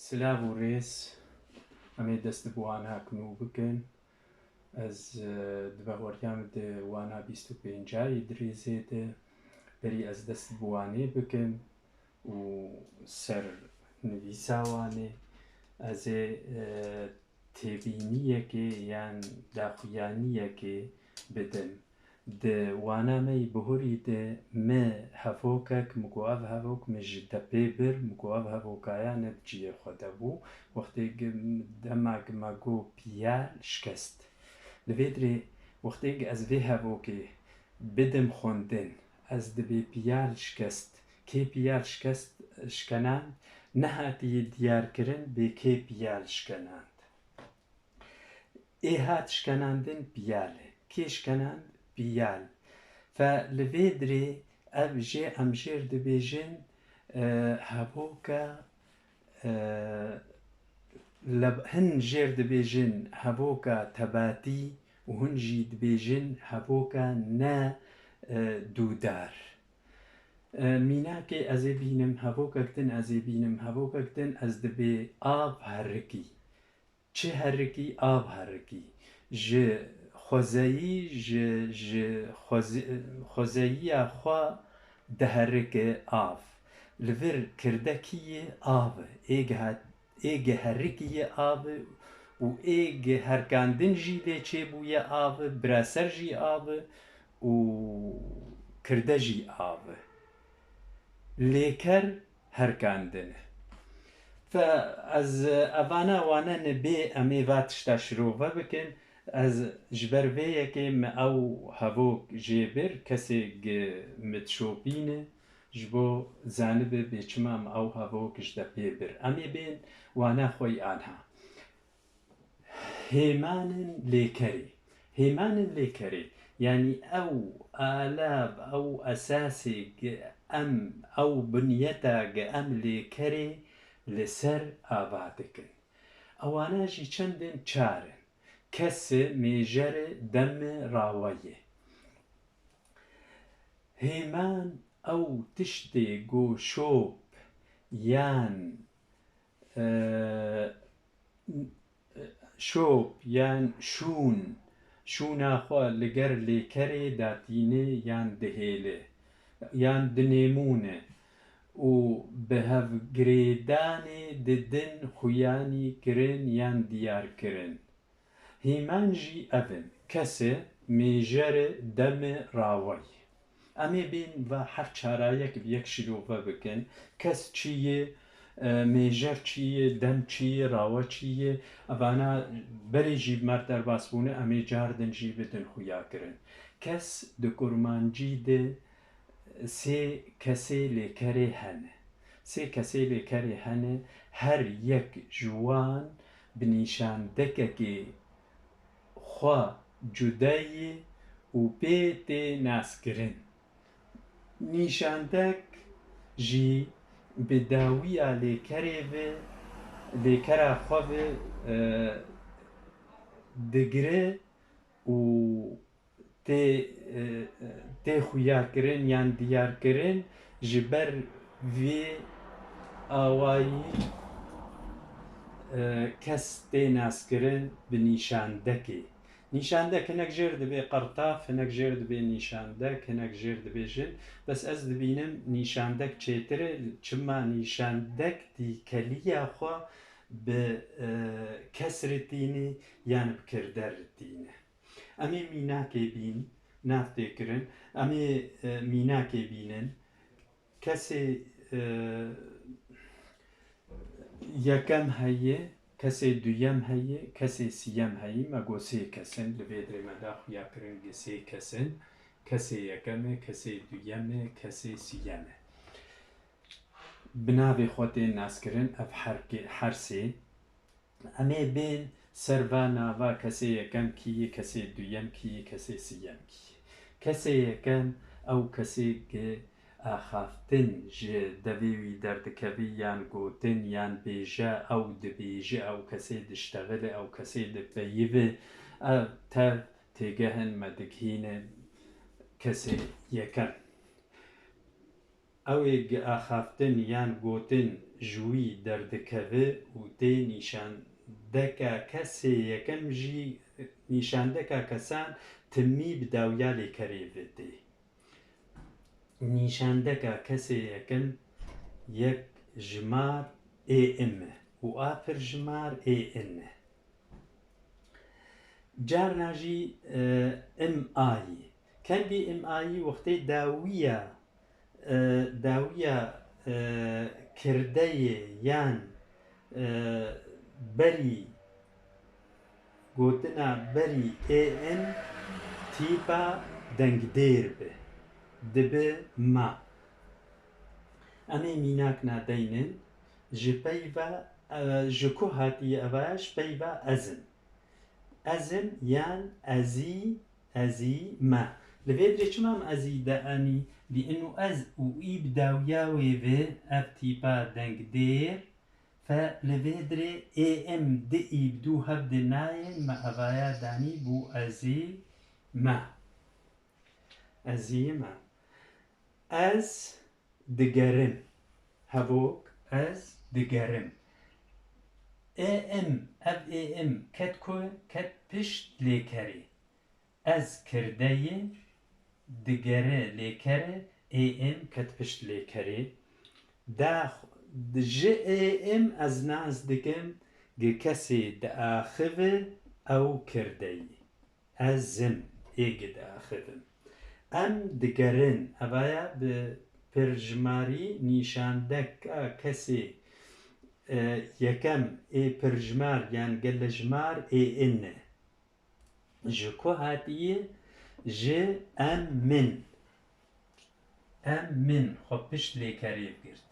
سلااو و ڕێز ئەمێ دەست بۆ واناکن و بکەن ئەس دبەوەریان وانا 25 درێزێتە بەری ئەس دەست بوانێ بکەم و سەر نویساوانێ ئەزێ تێبینیەکێ یان داخویانیەکێ بدەم وانامەی بهۆری دە مە هەڤۆکەک مگوواڤ هەڤۆک مژدە پێبر مگوواڤ هەڤۆکایانت جیە خۆدە بوو وەختێک دەماگمەگۆ پیال شکست لەوێ درێ وەختێک ئەس vê hevokê bidim xwendin ez dibê piyal şikest kê piyal şikest şkenand nehatiye diyarkirin bê kê piyal şkenand ê hat şkenandin piyal e kê şkenand piyal fe li vê dirê ev jê em jêr dibêjin hevoka hin jêr dibêjin hevoka tebatî û hûn jî dibêjin hevoka ne dûdar mînakê ez ê bînim hevokek din ez ê bînim hevokek din ez dibê av herikî çi herikî av herikî ji xwezeyî ji xwezeyiya xwe diherike av li vir kirdekiyê av e êgê herikiyê av û êgê herkandin jî lê çêbûye av biraser jî av û kirde jî av lêker herkandin e fe ez evana wane bê em ê va tişta şirove bikin ez ji ber vê yekê me ew hevok jêbir kesêk mitşopîne ji bo zanibe bêçima me ew hevok ji de pêbir em ê bên wana xwe anha hêmanên lêkerê hêmanên lêkerê yanî ew alav ew esasê em ew binyeta em lêkerê li ser ava dikin ewana jî çendên çar in kesê mêjerê demê rawayê hêman ew tiştê goşop yan şop yan şûn şûna xwe li ger lêkerê datîne yan dihêle yan dinêmûne û bi hevgirêdanê di din xuyanî kirin yan diyarkirin hêman jî ev in kesê mêjerê demê rawayê em ê bên va her çarayek bi yek şîrove bikin kes çi ye mêjer çi ye dem çi ye rawe çi ye evana berê jî mer derbas bûne em ê car din jî bi din xuya kirin kes di kurmancî de sê kesê lêkerê hene sê kesê lêkerê hene her yek ji wan bi nîşandekekê xwe cudayî û pê tê naskirin nîşandek jî bi dawiya lêkerê ve lêkera xwe ve digire û tê xuya kirin yan diyarkirin ji ber vê awayî kes tê naskirin bi nîşandekê nîşandek hinek jêr dibe qertaf hinek jêr dibe nîşandek hinek jêr dibêjin bes ez dibînim nîşandek çêtir e çima nîşandek dîkeliya xwe bi kes ritîne yan bi kirde ritîne em ê mînakê bîn nav tê kirin em ê mînakê bînin kesê yekem heye kesê duyem heye kesê sîyem heye me got sê kes in li vê dirê me de xuya kirin sê kes in kesê yekem e kesê duyem e kesê sîyem e bi navê xwe tê naskirin ev her sê em ê bên ser va nava kesê yekem kî ye kesê duyem kî ye kesê sîyem kî ye kesê yekem ew kesêk axaftin ji devê wî derdikevî yan gotin yan bêje ew dibêje ew kesê diştexile ew kesê dipeyivê ev tev têgehên me dighîne kesê yekem ئەوێ ئاخافتن یان گوتن ژووی دەردەکەوێ و تێ نیشاندەکە کەسێ یەکەم ژی نیشاندەکە کەسان تمی بداویا لێکەرێڤێتێ نیشاندەکە کەسێ یەکەم یەک ژمار AM و ئافر ژمار AN جارناژی MI کەندی MI وەختەی داویە کردەیە یان بەری گوتنە بەری AN تیپە دەنگدێر بێ دەبێ ما ئەمێ میناک نادەینن ji peyva ji ku hatiye evaş peyva ezin yan ezî me li vê dirê çima em ezî de anî bî'in û ez û î bi dawiya wê vê ev tîpa dengdêr fe li vê dirê am di î bi dû hev de nayê me evaya danî bû ezî me ez digerim hevok ez digerim AM ev AM ket ku ket pişt lêkerê ez kirdeyê digere lêkerê AM ket pişt lêkerê da ji AM ez naz dikim gi kesê diaxive ew kirdeyê ezim êgê diaxivim em digerin evaya bi pirjmarî nîşandeka kesê yekem ê pirjmar yan gelejmar AN e ji ku hatiye ji em min xwe pişt lêkerê girt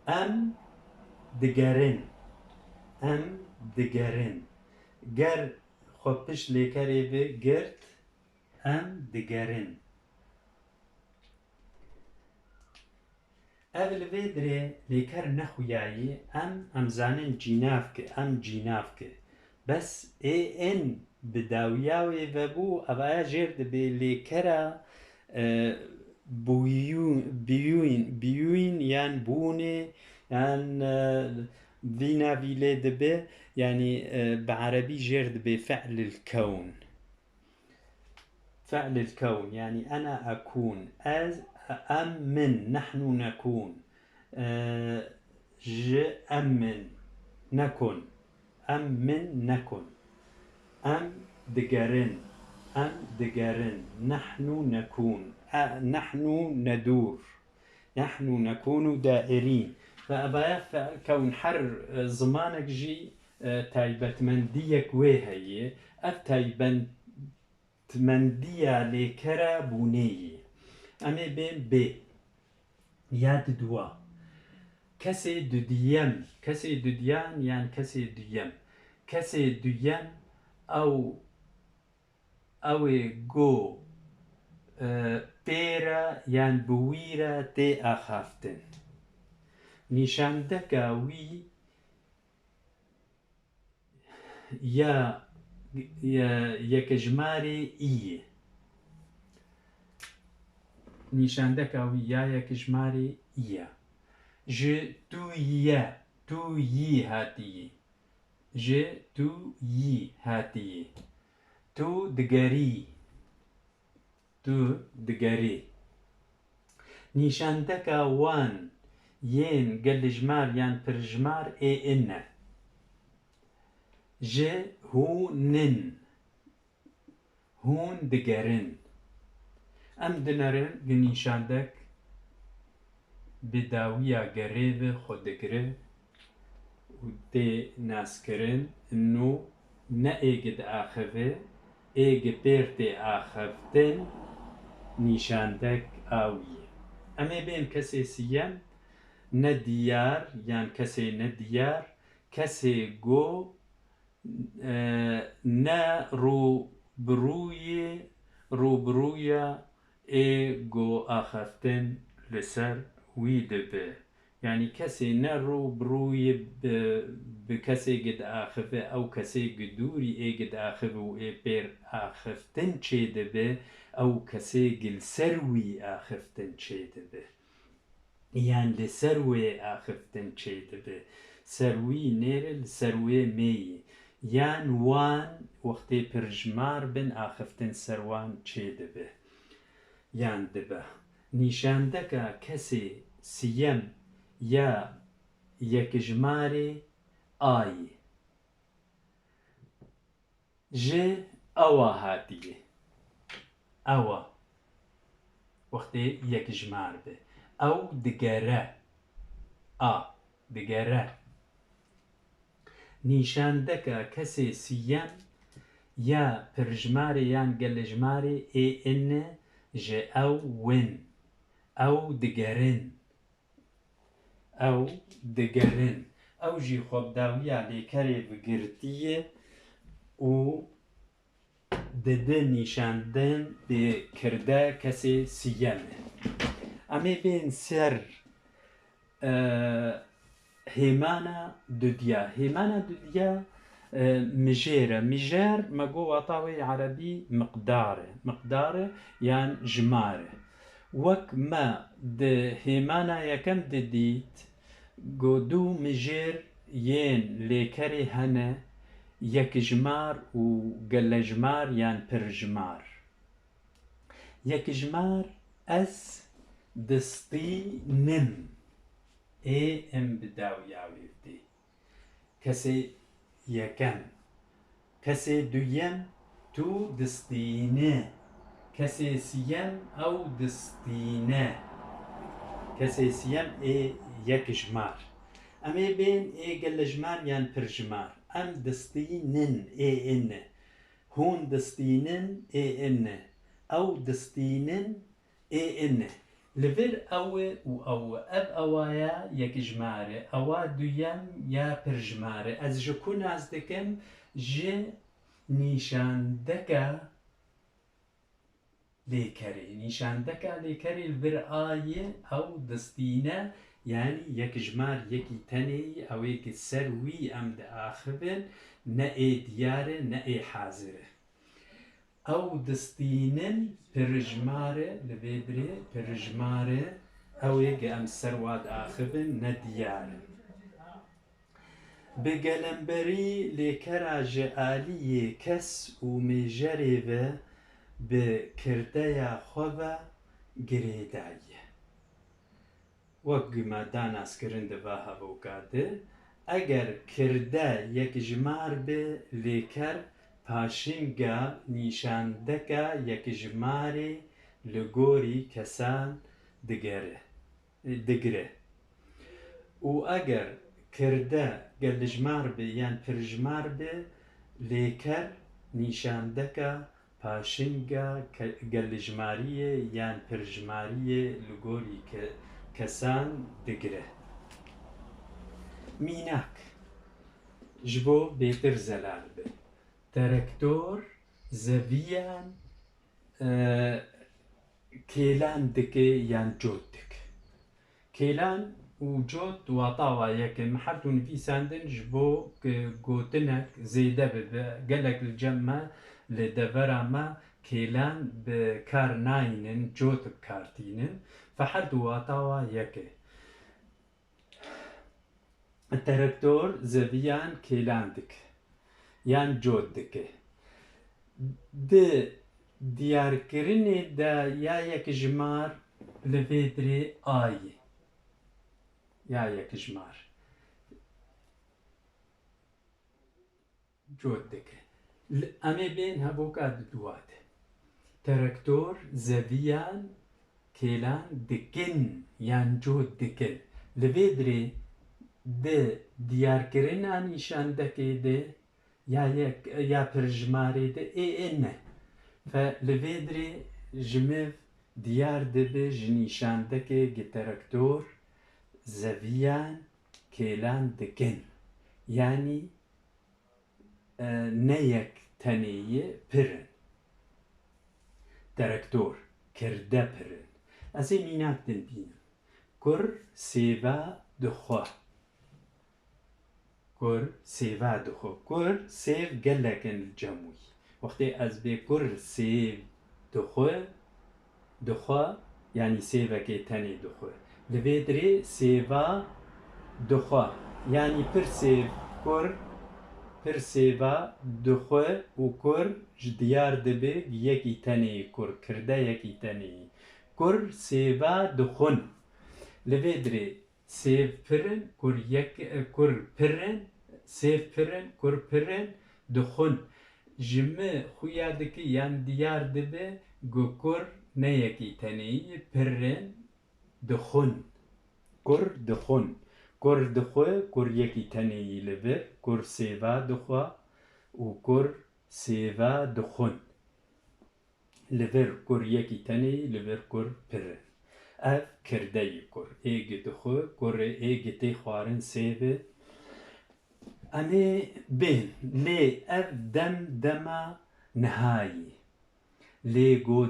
em digerin ger xwe pişt lêkerê vê girt em digerin ev li vê dirê lêker nexuyayî em zanin cînavke em cînavke bes AN bi dawiya wê vebû evaya jêr dibe lêkera bûyîn yan bûnê yan vîna vî lê dibe yanî bi erebî jêr dibe fe'lil kewn فعل الكون يعني أنا أكون أم من نحن نكون أمن نكن أم من نكن أم دقرن نحن نكون نحن ندور نحن نكون دائرين فأبايا فعل كون حر زمانك جي تايبت من ديك وهي أفتايبن مندیە لێکەرە بوونەیە ئەمێ بێن بێ یاد دووە کەسێ دوودیەم کەسێ دوودیان یان کەسێ دوویەم کەسێ دوویەم ئەوێ گۆ پێرە یان بویرە تێ ئاخافتن نیشاندەکە وی یا یەکەژمارێ ئیە نیشاندەکە وی یا یەکەژمارێ ئیە ji tu yî hatiye ji tu yî hatiye tu digerî nîşandeka wan yên gelejmar yan pirjmar AN e ji hûn digerin em dinerin gi nîşandek bi dawiya gerêvê xwe digire û tê naskirin nû ne êgî diaxive êgî pêr tê axiftin nîşandek awiye em ê bên kesê siyem ne diyar yan kesê ne diyar kesê go ne rûbirûya ê go axiftin li ser wî dibe يعني كسي نرو بروي بكسي قد آخفه أو كسي قدوري إيه قد آخفه وإيه بير آخفتن چيده به أو كسي قل سروي آخفتن چيده به يعني لسروي آخفتن چيده به سروي نيرل سروي مي يعني وان وقتي برجمار بن آخفتن سروان چيده به يعني دبه نيشاندكا كسي سيم يا يكجماري آي جي أوا هاتيه أوا وقتي يكجمار به أو دقرة دقرة نيشاندكا كسي سيم يا برجماري يان قلجماري اي ان جي أو ون أو دقرن أو دقرن أو جي خوب داوية لكاري بقرتية و ددن نيشاندن بكردا كسي سيامه أمي بين سر هيمانا دوديا مجير مقو وطاوي عربي مقداره يعني جماره وك ما ده هيمانا يكم دديت قدو مجير ين ليكري هنا يك جمار و قل جمار يعني پر جمار يك جمار أس دستي نم اي ام بداو ياوي بدي كسي يكم كسي دوين تو دستينه كسي سيم أو دستينه كسي سيم اي يك جمار أمي بين اي قل جمار يعني پر جمار أم دستينن اي إن هون دستينن اي إن أو دستينن اي إن لفر أو و أب أوايا يك جمارة أوا دويم يا پر جمارة از جكون از دكم جي نيشان دكا ليكري نيشان دكا ليكري الفر آية أو دستينة يعني يك جمار يكي تني أو يكي سروي أم دا آخبن نأي ديارة نأي حازرة أو دستينن برجمارة لبيدري برجمارة أو يكي أم سرواد آخبن نديارة بقلنبري لكرا جآلية كس ومجربة بكردايا خوبة قريداية وقما داناس كرند باها بوكاده اگر کرده یک جمار به لیکر پاشنگا نیشاندکا یک جماری لگوری کسان دگره و اگر کرده گل جمار به یان پر جمار به لیکر نیشاندکا پاشنگا گل جماریه یان پر جماریه لگوری کسان دگره میناک جبو بيتر زلال به تركتور زبيان كيلان دكي يان جودك كيلان وجود وطاوة يكي محرتون في ساندن جبو قوتنك زيدة قالك الجمع لدفرا ما كيلان بكار ناينن جوت بكارتينن فحد وطاوة يكي التركتور زبيان كيلاندك يان جودك ديار كرني دا يا يك جمار لفيدري آي يا يك جمار جودك أمي بين هبوكاد دواد تركتور زبيان كيلان دكن يان جودك لفيدري ده دیارکردن نیشاندکی ده یا پرجماری ده اینه فلویدری جمع دیار دبه جنیشاندکی گترکتور زویان کلان دکن یعنی نیک تنیه پرن ترکتور کرده پرن از این میناک دن بینم کر سیوا دخوا كر سيفا دخوا كر سيف قالك الجموي وقتي از بي كر سيف دخوا يعني سيفا كي تاني دخوا لبيدري سيفا دخوا يعني پر سيف كر پر سيفا دخوا وكر جديار دبي يكي تاني كر كردا يكي تاني كر سيفا دخون لبيدري سيف پرن كر يك كر پرن سيف پرن كر پرن دخون جمع خويا دكي يان ديار دبي جو كر نيكي تاني پرن دخون كر دخون كر دخوا كر يكي تاني لبر كر سيفا دخوا وكر سيفا دخون لبر كر يكي تاني لبر كر پرن اف كردي كر ايج دخوا كر ايج تي خوارن سيفه أمي بين لي أف دم دما نهاي لي جو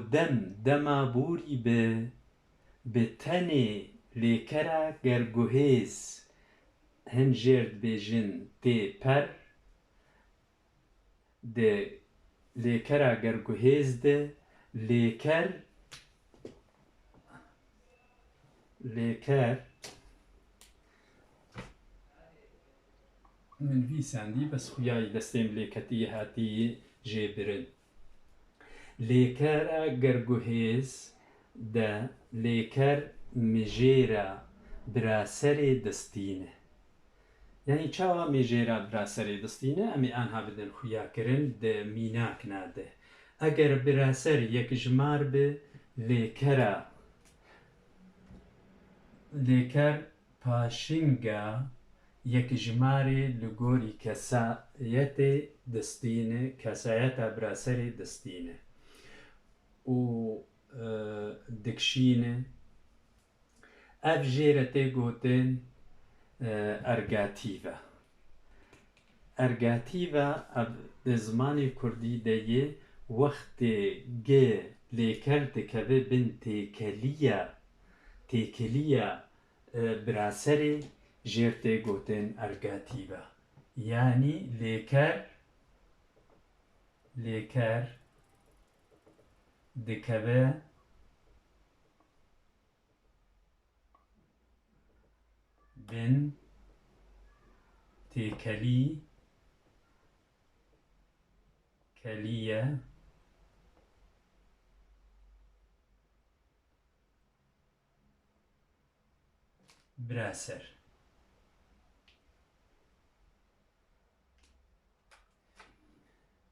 دما بوري بتني لي كرا جرجوهيز هنجرد بيجن تي بر de ليكرا جرجوهيز de ليكر من في ساندي بس خوياي دستيم ليكتي هاتي جيبرن ليكرا جرجوهيز دا ليكر مجيرا براسري دستينه يعني چاوا مجيرا براسري دستينه امي انها بدن خويا كرن دا ميناك ناده اگر براسر يك جمار به ليكر پاشنگا يك جماري لغوري كسايته دستينه كسايته براسري دستينه و دكشينه اف جيرته گوتن ارگاتيفا اب زماني كردي ديه وقت جي ليكر تكبه بن تيكليا براسري جيرته گوتن ارگاتيفا يعني ليكر دكبه بن تيكليا براسر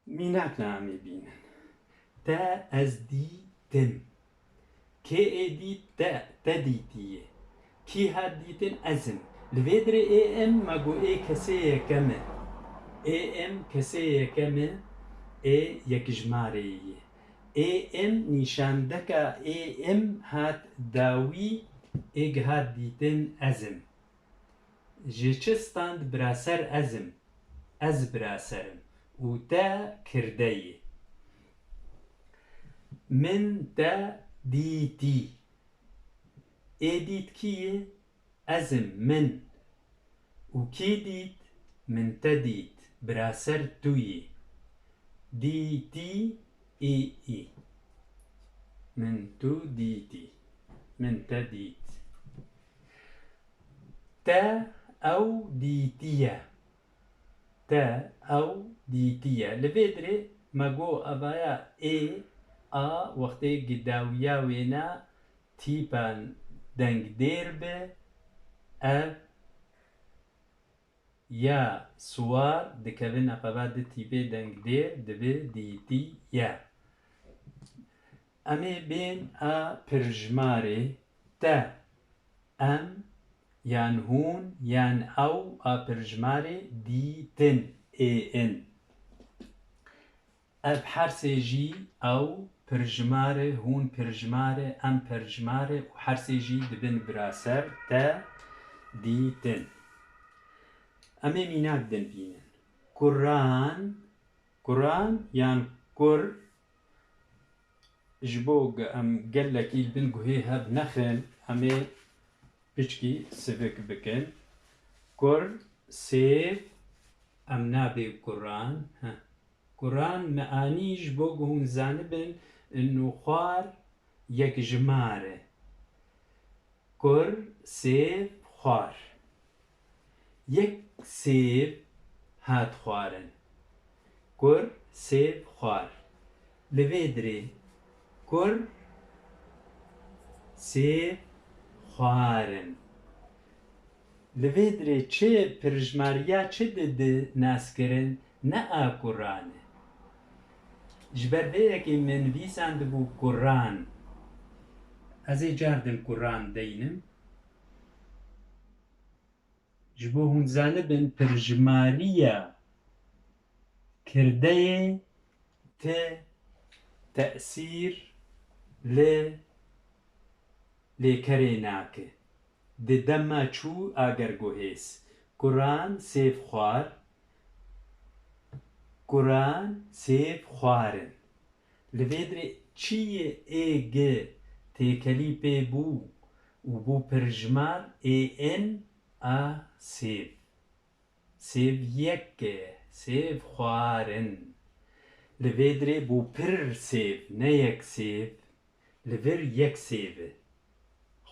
ميناك نعمي بينن تا از ديتن كي ديت تا ديتيه كي هاد ديتن ازم لفيدري اي ام ماغو اي كسيه كمه اي ام كسيه كمه اي يكجماري اي ام نشان دكا اي ام هات داوي ايج هاد ديتن ازم جيشستاند براسر ازم از براسرم و تا كردي من تا ديتي اي ديت كيه ازم من و كي ديت من تديت براسر توي ديتي اي من تو ديتي من تديت تا او ديتيا لفيدري ماغو ابايا اي وقتی گداویا وینا تیپان دنگ دیر به یا سوار دکوین اقباد تیپه دنگ دیر دبه دیتی یا امی بین پرجماره تا ام یان هون یان او پرجماره دیتن ان اب حرسي جي او پرجماره هون پرجماره ام پرجماره و حرسي جي دبن براسر تا ديتن امي ميناك دن بينن قران يان قر جبوغ ام قلك البن قهيها بنخن امي بچکی سفک بکن گر سیف ام نابێ گوڕان گوڕان معانیش بۆ گهونزانە بن انو خوار یەک ژمارە گر سێف خوار یەک سێف هات خوارن گر سێف خوار لەوێ درێ گر سێف خوارن لەوێ درێ چێ پرژماریا چ دەدە ناسکردن نە ئا گوڕانە ji ber vê yekê me nivîsan dibû guran ez ê cardim guran deynim ji bo hûn zanibin pirjimariya kirdeyê te te'sîr lê lêkerê nake di dema çû agerguhês guran sêv xwar guran sêv xwarin li vê dirê çiyê êg têkelî pê bû û bû pirjmar ên a sêv sêv yek e sêv xwarin li vê dirê bû pir sêv ne yek sêv li vir yek sêv e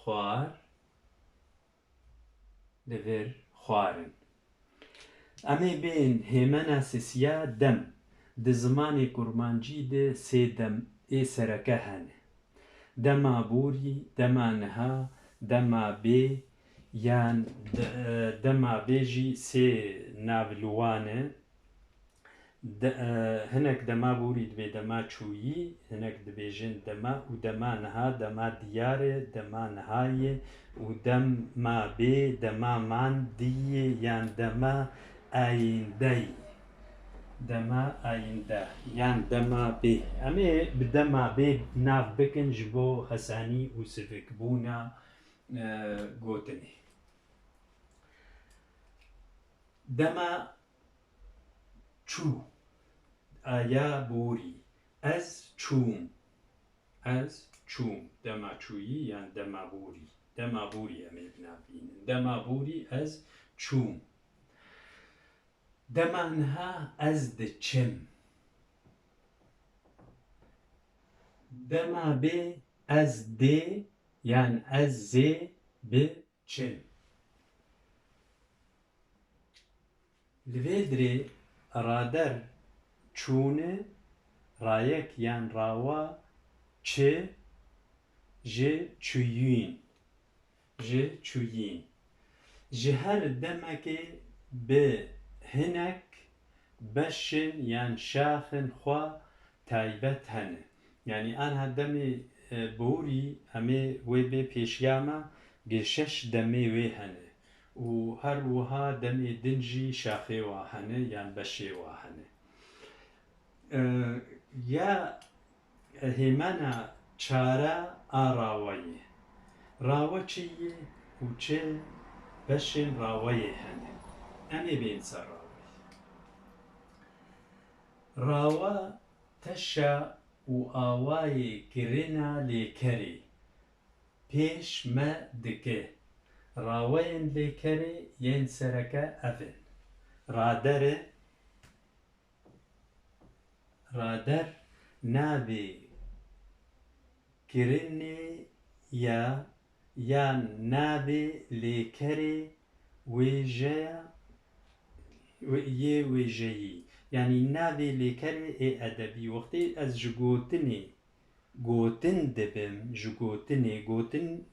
xwar li vir xwarin em ê bên hêmena sisiya dem di zimanê kurmancî de sê dem ê sereke hene dema borî dema niha dema bê yan dema bê jî sê navliwan e hinek dema borî dibê dema çûyî hinek dibêjin dema û dema niha dema diyar e dema nihayê û dema bê dema mandiyê yan dema ayîndeyê dema ayînde yan dema bê em ê bi dema bê nav bikin ji bo hesanî û sivikbûna gotinê dema çû aya borî ez çûm ez çûm dema çûyî yan dema borî dema borî em ê binavînin dema borî ez çûm dema niha ez diçim dema bê ez dê yan ez zê biçim li vê dirê rader çûnê rayek yan rawa çi ji çûyîn ji çûyîn ji her demekê bi hinek beşin yan şaxin xwe taybet hene yanî aniha demê borî em ê wê bê pêşiya me şeş demê wê hene û her wiha demê din jî şaxê wa hene yan beşê wa hene ya hêmena çara a rawayê rawa çi ye û çi beşên rawayê hene em ê bên ser rawayê rawa teşa û awayê kirina lêkerê pêş me dike rawayên lêkerê yên sereke ev in rader e rader navê kirinê ya yan navê lêkerê wêjeya yê wêjeyî yanî navê lêkerê ê edebî wextê ez ji gotinê gotin dibim ji gotinê gotin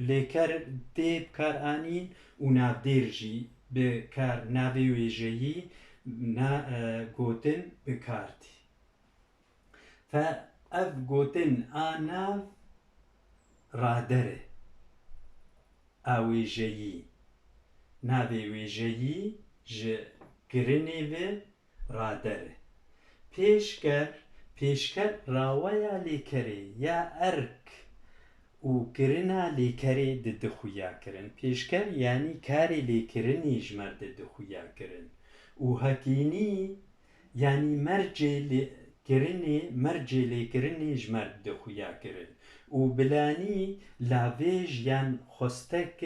lêker tê bikar anîn û navdêr jî bi kar navê wêjeyî gotin bikar tî fe ev gotin a nav rader e a wêjeyî navê wêjeyî ji kirinê ve rader e pêşker pêşker rawaya lêkerê ya erk û kirina lêkerê di dixuya kirin pêşker yanî karê lêkirinê ji mer di dixuya kirin û hekînî yanî mercê كرني مرجي لي كرني جمرد دخويا كرن وبلاني لاويج يان خستك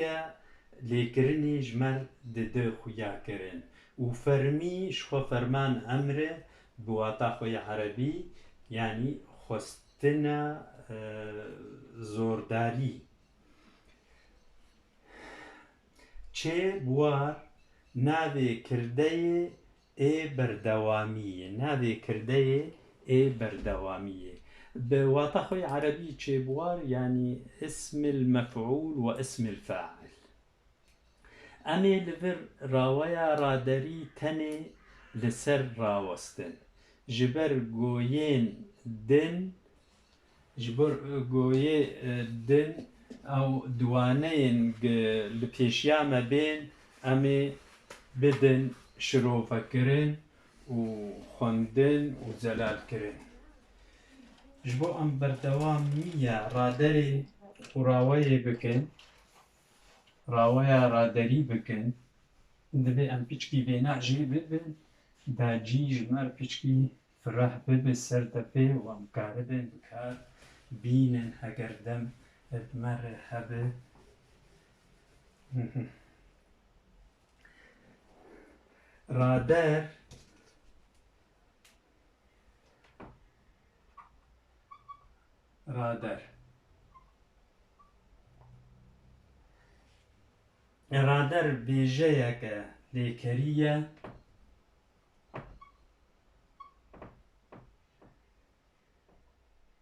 لي كرني جمرد دخويا كرن وفرمي شخو فرمان أمره بواتا خوي عربي يعني خستنا زورداري چه بوار ناوی کرده ای بردوامیه ناوی کرده ای بردوامیه بواطخوی عربي چه بوار يعني اسم المفعول واسم الفاعل امي لفر راويا رادري تني لسر راوستن جبر گوين دن جبر گويه دن او دوانين لپیشیا ما بين امي بدن شروفه كرن و خوندن و زلال كرن جبو ام بردوام نية رادري و راوية بكن راوية رادري بكن دبي ام بيچكي بينا جي ببن دا جي جمار بيچكي فرح ببن سر دبي و ام كاربن بكار بينن هگردم ادمر هبه رادر رادر رادر بيجيك ليكرية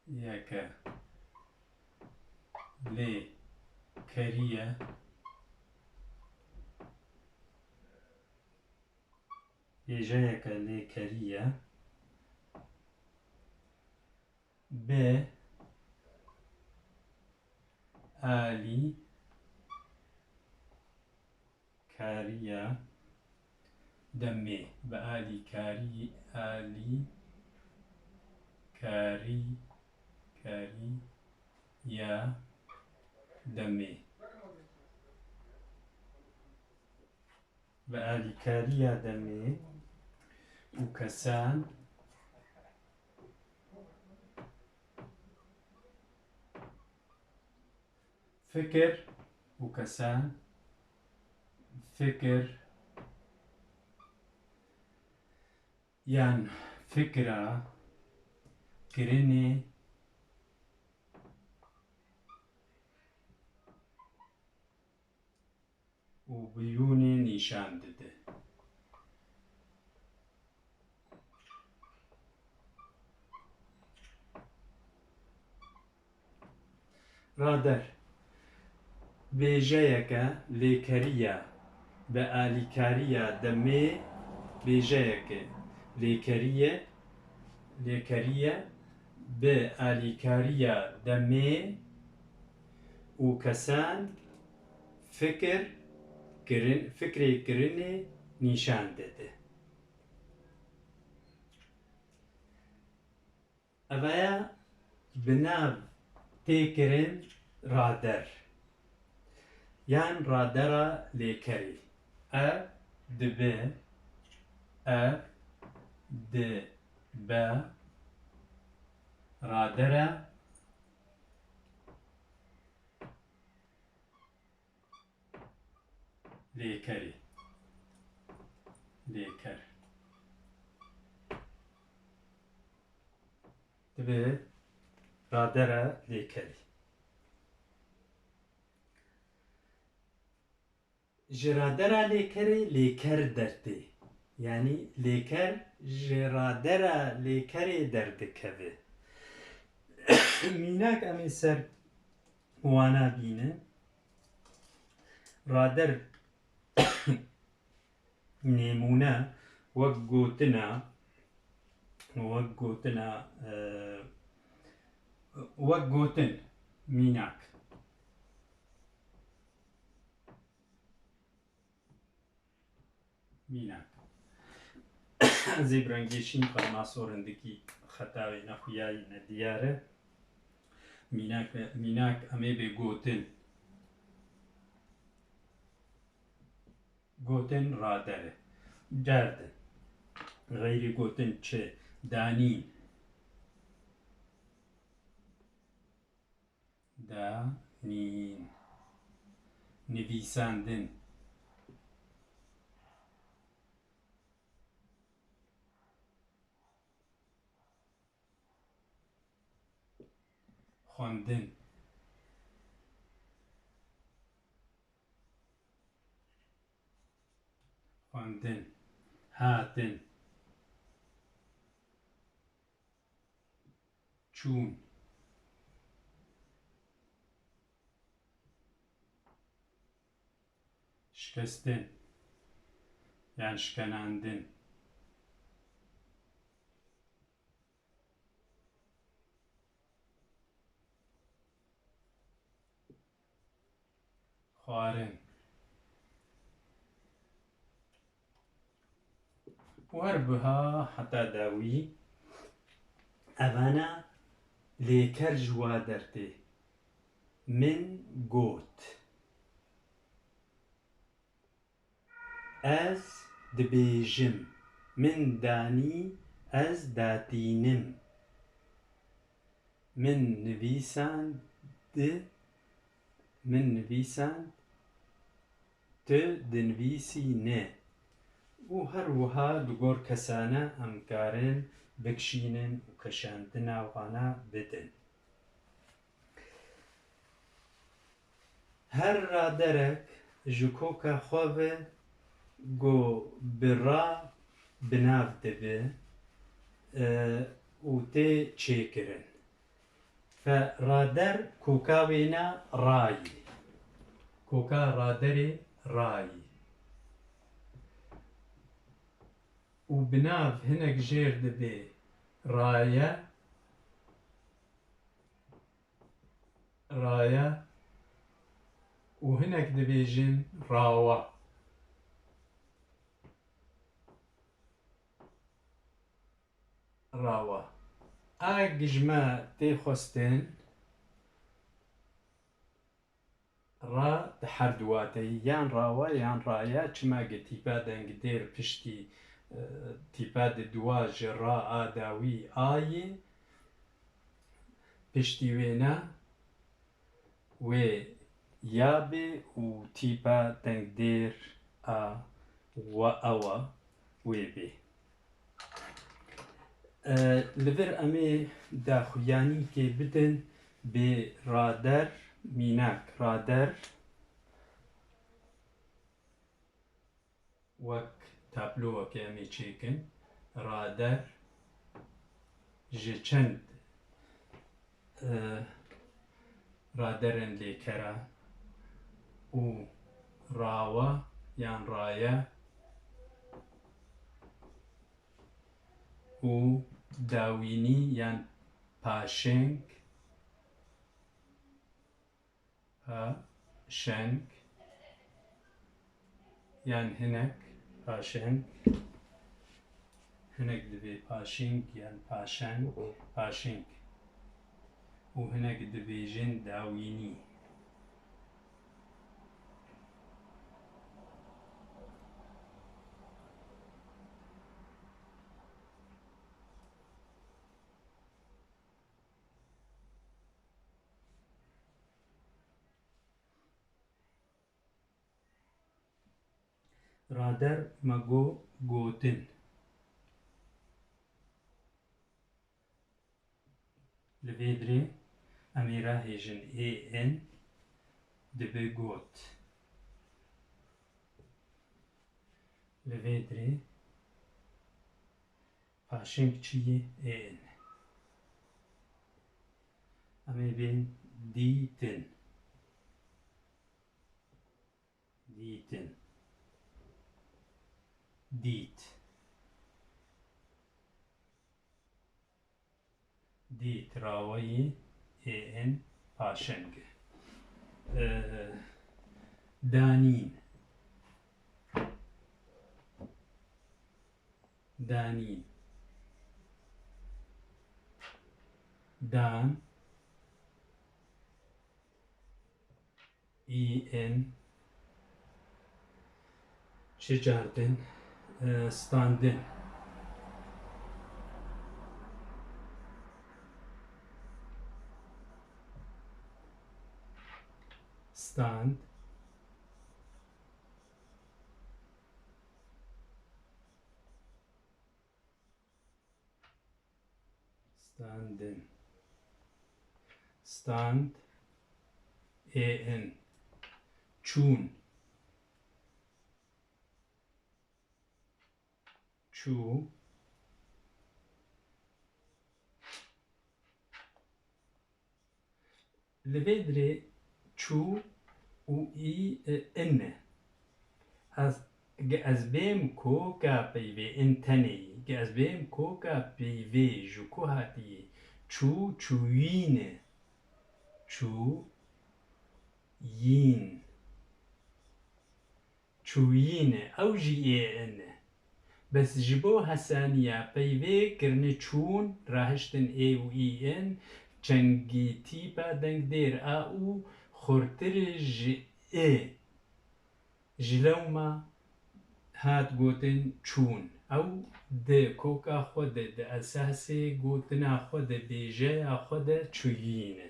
يك ليكرية بيجيك ليكرية ب آلي كارية دمي بآلي كاري آلي كاري كاري يا دمي بآلي كاري يا دمي وكسان فكر وكسان فكر يعني فكرة كرني وبيوني نيشان دده رادر بيجيك ليكرية بآليكارية دمي بيجيك ليكرية ليكرية بآليكارية دمي وكسان فكر كرن فكري كرني نيشان دده أبايا بناv تكرن رادر يعني رادرة ليكري دب دب رادرة ليكري ليكر دب رادرة ليكري جرادرة ليكري ليكر درتي يعني ليكر جرادرة ليكري درد كذا ميناك أمي سر وانا بينه رادر نمونه وقوتنا وقوتن ميناك ميناك زيبرانجيشين فرماسور عندكي خطاوي نخوياي ندياره ميناك أمي بقوتن قوتن رادره جاردن غير قوتن چه دانين دانین نویساندن خواندن خواندن هاتن چون شکستن یان شکناندن خوارن وهربها حتى داوي أفانا ليكر جوادرتي من قوت أز دبيجم من داني أز داتينم من نويسان ت دنويسي نه و هەروەها لەگۆڕ کەسانە ئەمکارن بکشینن و کەشاندنە وانە بدن هەر ڕادەرێک ji کۆکە xwe ve got bi-ra binav dibe û tê çêkirin fe rader kôka wêne rayî kôka raderê rayî û binav hinek jêr dibe raye û hinek dibêjin rawa ag ji me tê xwestin ra di her du wateyî yan rawa yan raye çima ku tîpa dengdêr piştî tîpa di duwa ji ra a dawî ayê piştî wêne wê ya bê û tîpa dengdêr a ewa wê bê li vir em ê daxuyanîkê bidin bê rader mînak rader wek tablowekê em ê çêkin rader ji çend raderên lêkera û rawa yan raye û dawînî yan paşeng yan hinek paşeng hinek dibe paşeng yan paşeng û hinek dibêjin dawînî rader me got gotin li vê dirê em ê rahêjin ên dibe got li vê dirê paşeng çiyê ên em ê bên dîtin dît rawayê ên paşeng danîn dan ên şicardin standin stand, standing, stand, an, چون, چو, لبدري چو و ای ان از بیم کوکا پیوی انتنی از بیم کوکا پیوی جوکو هاتی چو چوینه چو ین چوینه او جی انه بس جبو هسانيا پیوی کرنه چون راهشتن ای و ای ان چنگی تیپا دنگ دیر او خورتر ای جلوما هات گوتن چون او ده کوکا خود ده اساسی گوتنا خود بیجه خود چوینه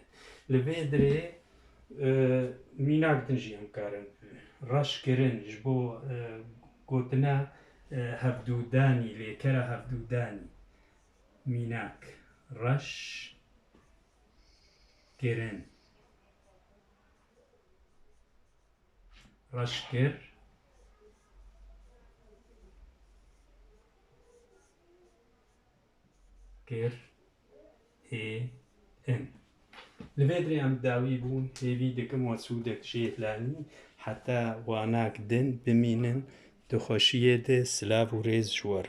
لبیدره میناک دنجی هم کارن رش کرن جبو گوتنا هفدودانی لیکره هفدودانی میناک رش کرن رش کر كير اي ان لفيدري ام داوي بون هيفي دكم وسودك شيء لاني حتى واناك دن بمينن دخوشيه ده سلاف وريز جور